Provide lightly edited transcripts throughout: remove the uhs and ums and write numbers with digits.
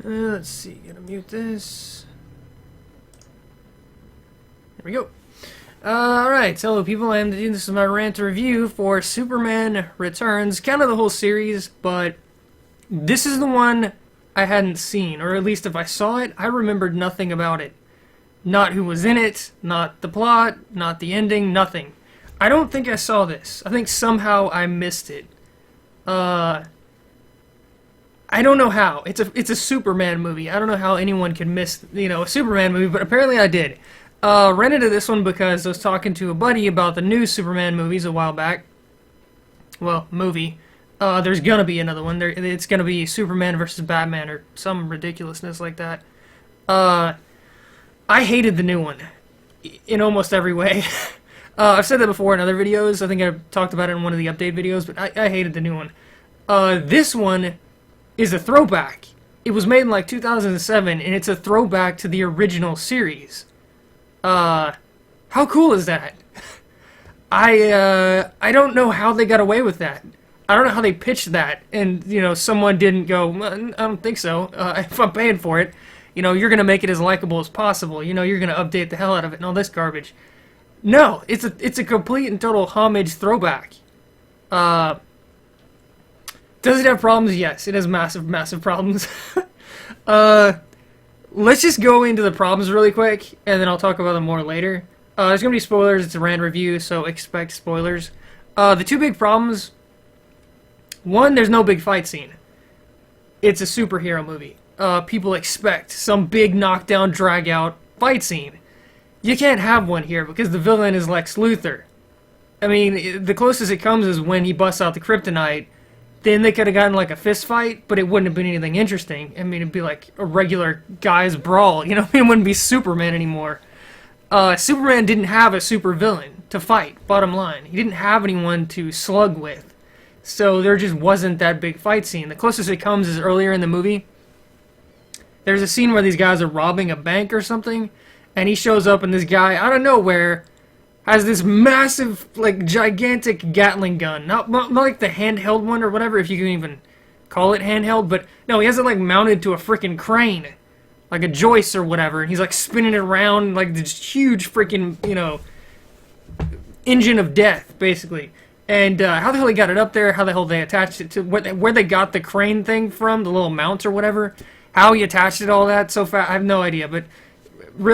Let's see, gotta mute this. There we go. Alright, hello people, I'm the dude. This is my rant review for Superman Returns, kind of the whole series, but this is the one I hadn't seen, or at least if I saw it, I remembered nothing about it. Not who was in it, not the plot, not the ending, nothing. I don't think I saw this. I think somehow I missed it. I don't know how. It's a Superman movie. I don't know how anyone could miss, a Superman movie, but apparently I did. Ran into this one because I was talking to a buddy about the new Superman movies a while back. Well, movie. There's gonna be another one. It's gonna be Superman versus Batman or some ridiculousness like that. I hated the new one in almost every way. I've said that before in other videos. I think I talked about it in one of the update videos, but I hated the new one. This one is a throwback. It was made in like 2007, and it's a throwback to the original series. How cool is that? I don't know how they got away with that. I don't know how they pitched that, and, someone didn't go, I don't think so. If I'm paying for it, you're gonna make it as likable as possible. You're gonna update the hell out of it and all this garbage. No, it's a complete and total homage throwback. Does it have problems? Yes, it has massive, massive problems. Let's just go into the problems really quick, and then I'll talk about them more later. There's going to be spoilers. It's a rant review, so expect spoilers. The two big problems. One, there's no big fight scene. It's a superhero movie. People expect some big knockdown, drag-out fight scene. You can't have one here because the villain is Lex Luthor. I mean, the closest it comes is when he busts out the kryptonite. Then they could have gotten like a fist fight, but it wouldn't have been anything interesting. I mean, it'd be like a regular guy's brawl. It wouldn't be Superman anymore. Superman didn't have a super villain to fight, bottom line. He didn't have anyone to slug with. So there just wasn't that big fight scene. The closest it comes is earlier in the movie. There's a scene where these guys are robbing a bank or something, and he shows up and this guy, out of nowhere, has this massive, like, gigantic Gatling gun. Not like the handheld one or whatever, if you can even call it handheld, but no, he has it, like, mounted to a freaking crane. Like a joist or whatever, and he's, like, spinning it around like this huge freaking, engine of death, basically. And how the hell he got it up there, how the hell they attached it to, where they got the crane thing from, the little mounts or whatever, how he attached it, all that, so fast, I have no idea, but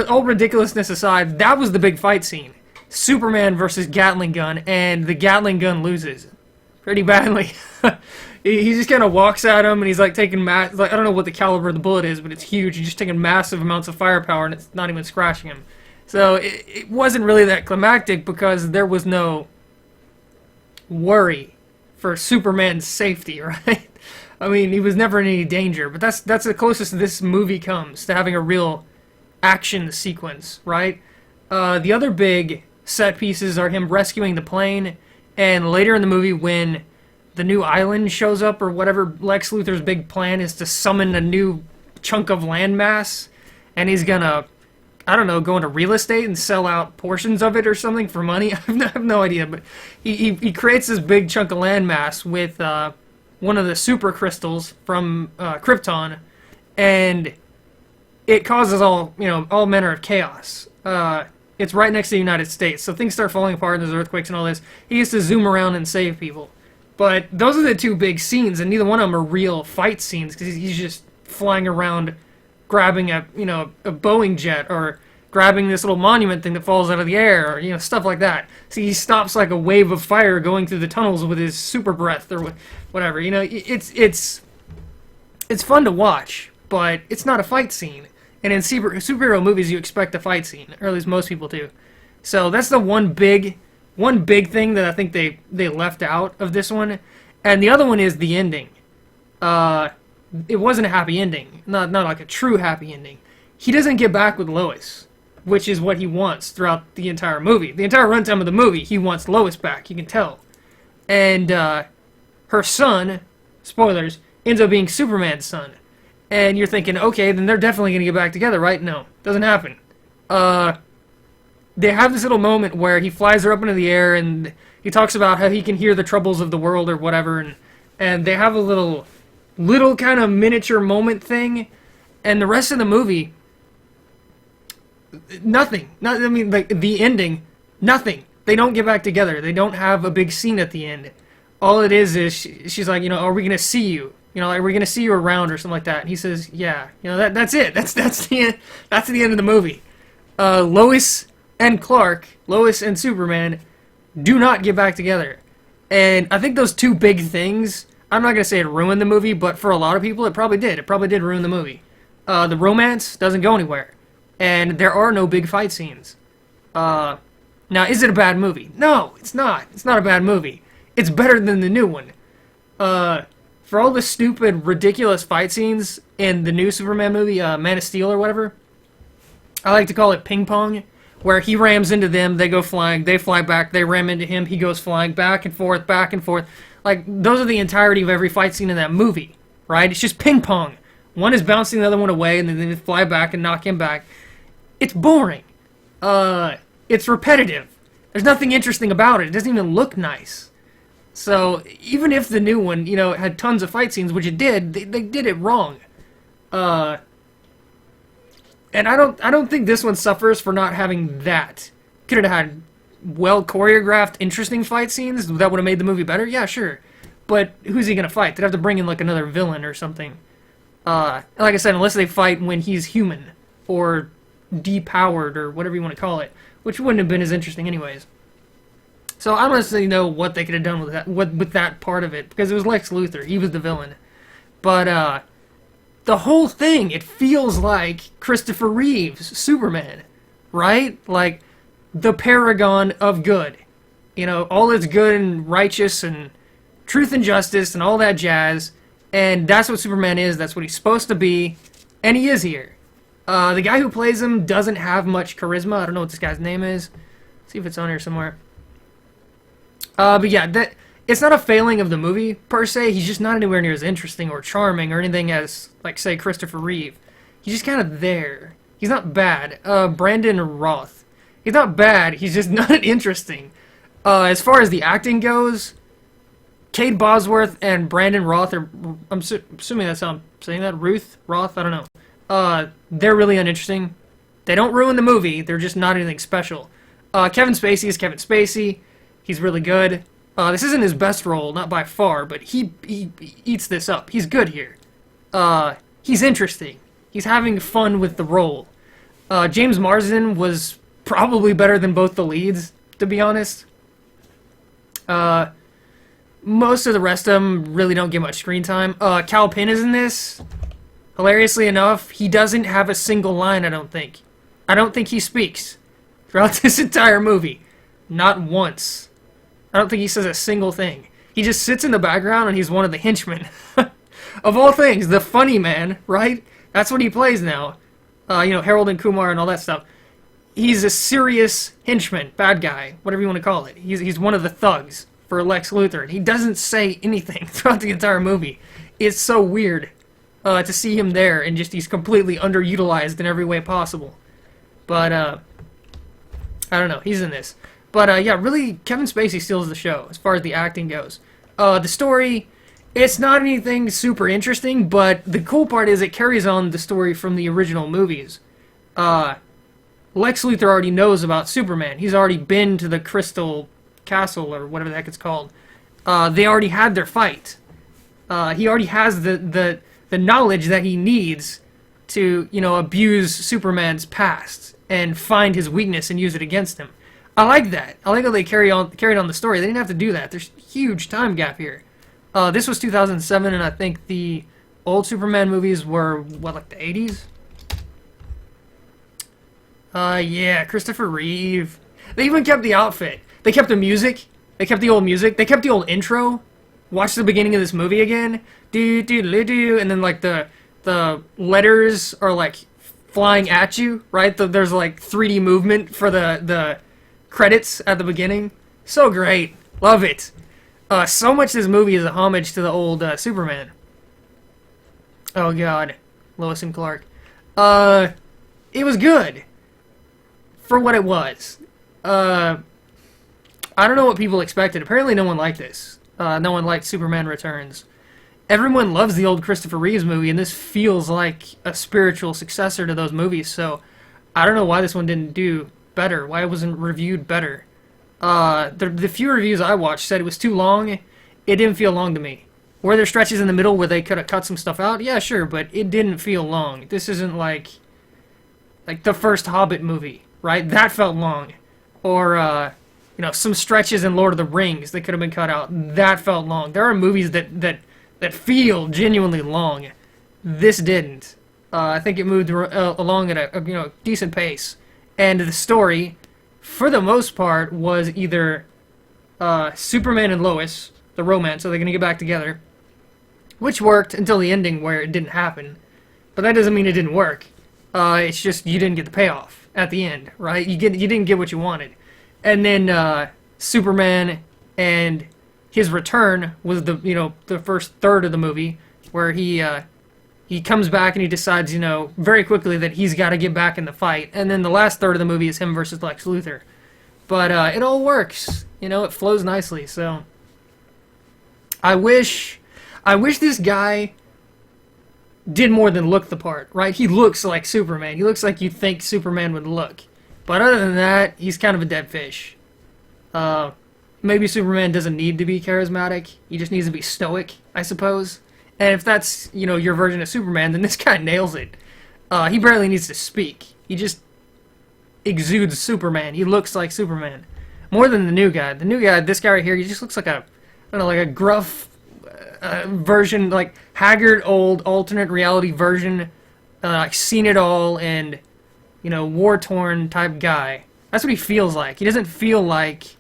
all ridiculousness aside, that was the big fight scene. Superman versus Gatling gun, and the Gatling gun loses pretty badly. He just kind of walks at him, and he's like taking I don't know what the caliber of the bullet is, but it's huge. He's just taking massive amounts of firepower, and it's not even scratching him. So it wasn't really that climactic because there was no worry for Superman's safety, right? I mean, he was never in any danger, but that's the closest this movie comes to having a real action sequence, right? The other big set pieces are him rescuing the plane, and later in the movie when the new island shows up, or whatever Lex Luthor's big plan is to summon a new chunk of landmass, and he's gonna, I don't know, go into real estate and sell out portions of it or something for money. I have no idea, but he creates this big chunk of landmass with one of the super crystals from Krypton, and it causes all manner of chaos. It's right next to the United States, so things start falling apart and there's earthquakes and all this. He has to zoom around and save people. But those are the two big scenes, and neither one of them are real fight scenes, because he's just flying around grabbing a Boeing jet, or grabbing this little monument thing that falls out of the air, or, stuff like that. See, he stops like a wave of fire going through the tunnels with his super breath, or whatever. It's fun to watch, but it's not a fight scene. And in superhero movies, you expect a fight scene, or at least most people do. So that's the one big thing that I think they left out of this one. And the other one is the ending. It wasn't a happy ending, not like a true happy ending. He doesn't get back with Lois, which is what he wants throughout the entire movie. The entire runtime of the movie, he wants Lois back. You can tell. And her son, spoilers, ends up being Superman's son. And you're thinking, okay, then they're definitely going to get back together, right? No, doesn't happen. They have this little moment where he flies her up into the air, and he talks about how he can hear the troubles of the world or whatever, and they have a little kind of miniature moment thing, And the rest of the movie, nothing. Not, I mean, like, the ending, nothing. They don't get back together. They don't have a big scene at the end. All it is she's like, are we going to see you? Like, we're going to see you around or something like that. And he says, yeah. That's it. That's the end. That's the end of the movie. Lois and Clark, Lois and Superman, do not get back together. And I think those two big things, I'm not going to say it ruined the movie, but for a lot of people, it probably did. It probably did ruin the movie. The romance doesn't go anywhere. And there are no big fight scenes. Now, is it a bad movie? No, it's not. It's not a bad movie. It's better than the new one. For all the stupid, ridiculous fight scenes in the new Superman movie, Man of Steel or whatever, I like to call it ping pong, where he rams into them, they go flying, they fly back, they ram into him, he goes flying back and forth, back and forth. Like, those are the entirety of every fight scene in that movie, right? It's just ping pong. One is bouncing the other one away, and then they fly back and knock him back. It's boring. It's repetitive. There's nothing interesting about it. It doesn't even look nice. So, even if the new one, had tons of fight scenes, which it did, they did it wrong. And I don't think this one suffers for not having that. Could it have had well choreographed, interesting fight scenes that would have made the movie better? Yeah, sure. But who's he gonna fight? They'd have to bring in like another villain or something. Like I said, unless they fight when he's human or depowered or whatever you want to call it, which wouldn't have been as interesting anyways. So I don't necessarily know what they could have done with that part of it, because it was Lex Luthor. He was the villain. But the whole thing, it feels like Christopher Reeve's Superman, right? Like the paragon of good. All that's good and righteous and truth and justice and all that jazz. And that's what Superman is. That's what he's supposed to be. And he is here. The guy who plays him doesn't have much charisma. I don't know what this guy's name is. See if it's on here somewhere. But yeah, it's not a failing of the movie, per se. He's just not anywhere near as interesting or charming or anything as, like, say, Christopher Reeve. He's just kind of there. He's not bad. Brandon Roth. He's not bad. He's just not interesting. As far as the acting goes, Cade Bosworth and Brandon Roth are... I'm assuming that's how I'm saying that. Ruth? Roth? I don't know. They're really uninteresting. They don't ruin the movie. They're just not anything special. Kevin Spacey is Kevin Spacey. He's really good. This isn't his best role, not by far, but he eats this up. He's good here. He's interesting. He's having fun with the role. James Marsden was probably better than both the leads, to be honest. Most of the rest of them really don't get much screen time. Cal Penn is in this. Hilariously enough, he doesn't have a single line, I don't think. I don't think he speaks throughout this entire movie. Not once. I don't think he says a single thing. He just sits in the background and he's one of the henchmen. Of all things, the funny man, right? That's what he plays now. Harold and Kumar and all that stuff. He's a serious henchman, bad guy, whatever you want to call it. He's one of the thugs for Lex Luthor. And he doesn't say anything throughout the entire movie. It's so weird to see him there, and just he's completely underutilized in every way possible. But, I don't know. He's in this. But, yeah, really, Kevin Spacey steals the show as far as the acting goes. The story, it's not anything super interesting, but the cool part is it carries on the story from the original movies. Lex Luthor already knows about Superman. He's already been to the Crystal Castle, or whatever the heck it's called. They already had their fight. He already has the knowledge that he needs to, abuse Superman's past and find his weakness and use it against him. I like that. I like how they carried on the story. They didn't have to do that. There's a huge time gap here. This was 2007, and I think the old Superman movies were, like the 80s? Yeah, Christopher Reeve. They even kept the outfit. They kept the music. They kept the old music. They kept the old intro. Watch the beginning of this movie again. Do do do do, and then like the letters are like flying at you, right? There's like 3D movement for the credits at the beginning. So great. Love it. So much this movie is a homage to the old Superman. Oh god. Lois and Clark. It was good. For what it was. I don't know what people expected. Apparently no one liked this. No one liked Superman Returns. everyone loves the old Christopher Reeves movie, and this feels like a spiritual successor to those movies. So I don't know why this one didn't do better. Why it wasn't reviewed better. The few reviews I watched said it was too long. It didn't feel long to me. Were there stretches in the middle where they could have cut some stuff out? Yeah, sure, but it didn't feel long. This isn't like the first Hobbit movie, right? That felt long. Or some stretches in Lord of the Rings that could have been cut out. That felt long. There are movies that feel genuinely long. This didn't. I think it moved along at a decent pace, and the story, for the most part, was either Superman and Lois, the romance, so they're gonna get back together, which worked until the ending where it didn't happen, but that doesn't mean it didn't work. It's just you didn't get the payoff at the end, right? You didn't get what you wanted. And then Superman and his return was the first third of the movie, where he comes back and he decides very quickly that he's got to get back in the fight. And then the last third of the movie is him versus Lex Luthor. But it all works, it flows nicely. So I wish this guy did more than look the part, right? He looks like Superman. He looks like you'd think Superman would look. But other than that, he's kind of a dead fish. Maybe Superman doesn't need to be charismatic. He just needs to be stoic, I suppose. And if that's, your version of Superman, then this guy nails it. He barely needs to speak. He just exudes Superman. He looks like Superman. More than the new guy. The new guy, this guy right here, he just looks like a gruff version, like haggard old alternate reality version, like seen it all and war-torn type guy. That's what he feels like. He doesn't feel like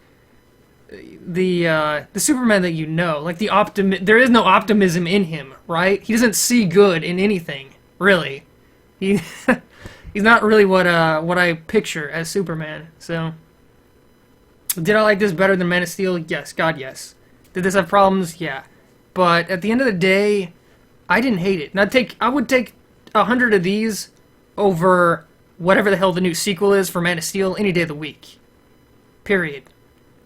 the Superman that like there is no optimism in him, right? He doesn't see good in anything, really. He's not really what I picture as Superman. So, did I like this better than Man of Steel? Yes, God, yes. Did this have problems? Yeah. But at the end of the day, I didn't hate it. And I would take 100 of these over whatever the hell the new sequel is for Man of Steel any day of the week. Period.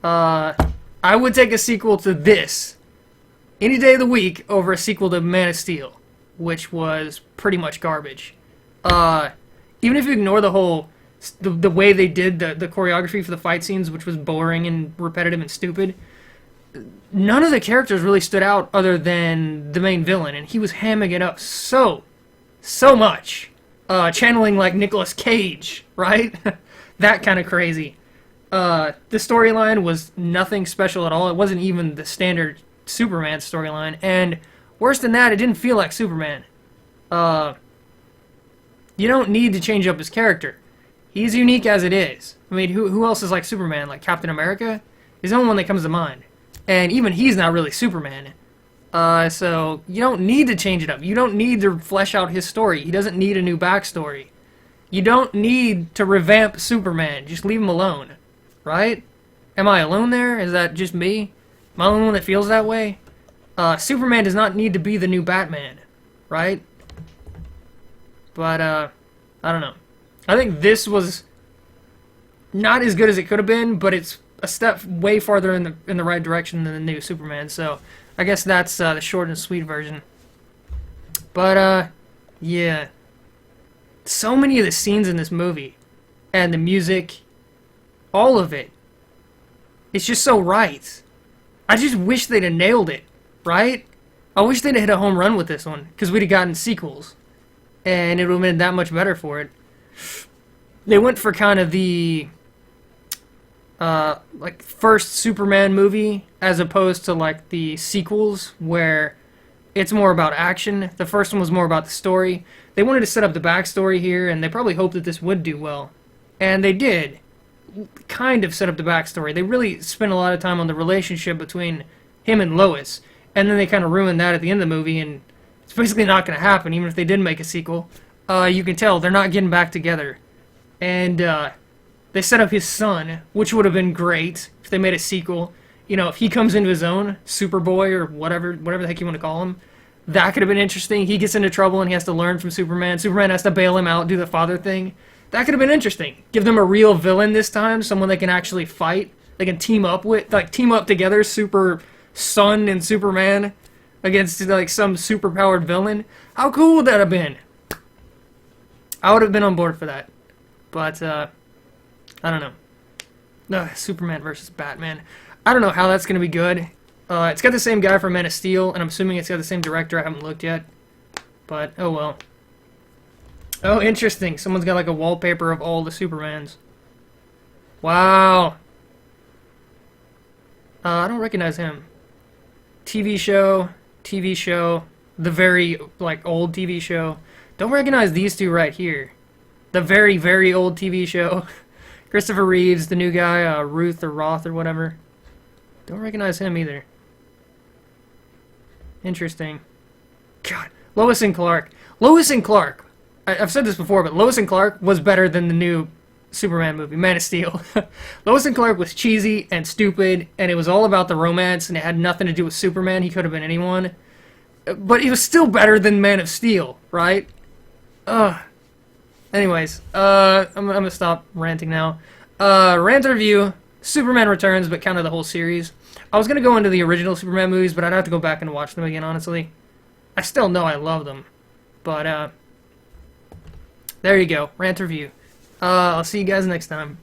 I would take a sequel to this any day of the week over a sequel to Man of Steel, which was pretty much garbage. Even if you ignore the way they did the choreography for the fight scenes, which was boring and repetitive and stupid, none of the characters really stood out other than the main villain, and he was hamming it up so much. Channeling like Nicolas Cage, right? That kind of crazy. The storyline was nothing special at all. It wasn't even the standard Superman storyline, and worse than that, it didn't feel like Superman. You don't need to change up his character. He's unique as it is. I mean, who else is like Superman? Like Captain America? He's the only one that comes to mind. And even he's not really Superman. So you don't need to change it up. You don't need to flesh out his story. He doesn't need a new backstory. You don't need to revamp Superman. Just leave him alone. Right? Am I alone there? Is that just me? Am I the only one that feels that way? Superman does not need to be the new Batman. Right? But, I don't know. I think this was not as good as it could have been, but it's a step way farther in the right direction than the new Superman, so I guess that's the short and sweet version. But, yeah. So many of the scenes in this movie, and the music, all of it, it's just so right. I just wish they'd have nailed it, right? I wish they'd have hit a home run with this one, because we'd have gotten sequels, and it would have been that much better for it. They went for kind of the first Superman movie as opposed to like the sequels where it's more about action. The first one was more about the story. They wanted to set up the backstory here, and they probably hoped that this would do well. And they did kind of set up the backstory. They really spent a lot of time on the relationship between him and Lois, and then they kind of ruined that at the end of the movie, and it's basically not going to happen, even if they did make a sequel. You can tell they're not getting back together. And they set up his son, which would have been great if they made a sequel. You know, if he comes into his own, Superboy or whatever the heck you want to call him, that could have been interesting. He gets into trouble and he has to learn from Superman. Superman has to bail him out, do the father thing. That could have been interesting. Give them a real villain this time, someone they can actually fight. They can team up with, like team up together, Super Son and Superman. against like some superpowered villain. How cool would that have been? I would have been on board for that. But I don't know. Superman versus Batman. I don't know how that's going to be good. It's got the same guy from Man of Steel, and I'm assuming it's got the same director. I haven't looked yet. But, oh well. Oh, interesting. Someone's got like a wallpaper of all the Supermans. Wow. I don't recognize him. TV show, the very, like, old TV show. Don't recognize these two right here. The very, very old TV show. Christopher Reeves, the new guy, Ruth or Roth or whatever. Don't recognize him either. Interesting. God. Lois and Clark. Lois and Clark. I've said this before, but Lois and Clark was better than the new Superman movie, Man of Steel. Lois and Clark was cheesy and stupid, and it was all about the romance, and it had nothing to do with Superman. He could have been anyone. But he was still better than Man of Steel, right? Anyways, I'm gonna stop ranting now. Rant review, Superman Returns, but kind of the whole series. I was gonna go into the original Superman movies, but I'd have to go back and watch them again, honestly. I still know I love them. But, there you go. Rant review. I'll see you guys next time.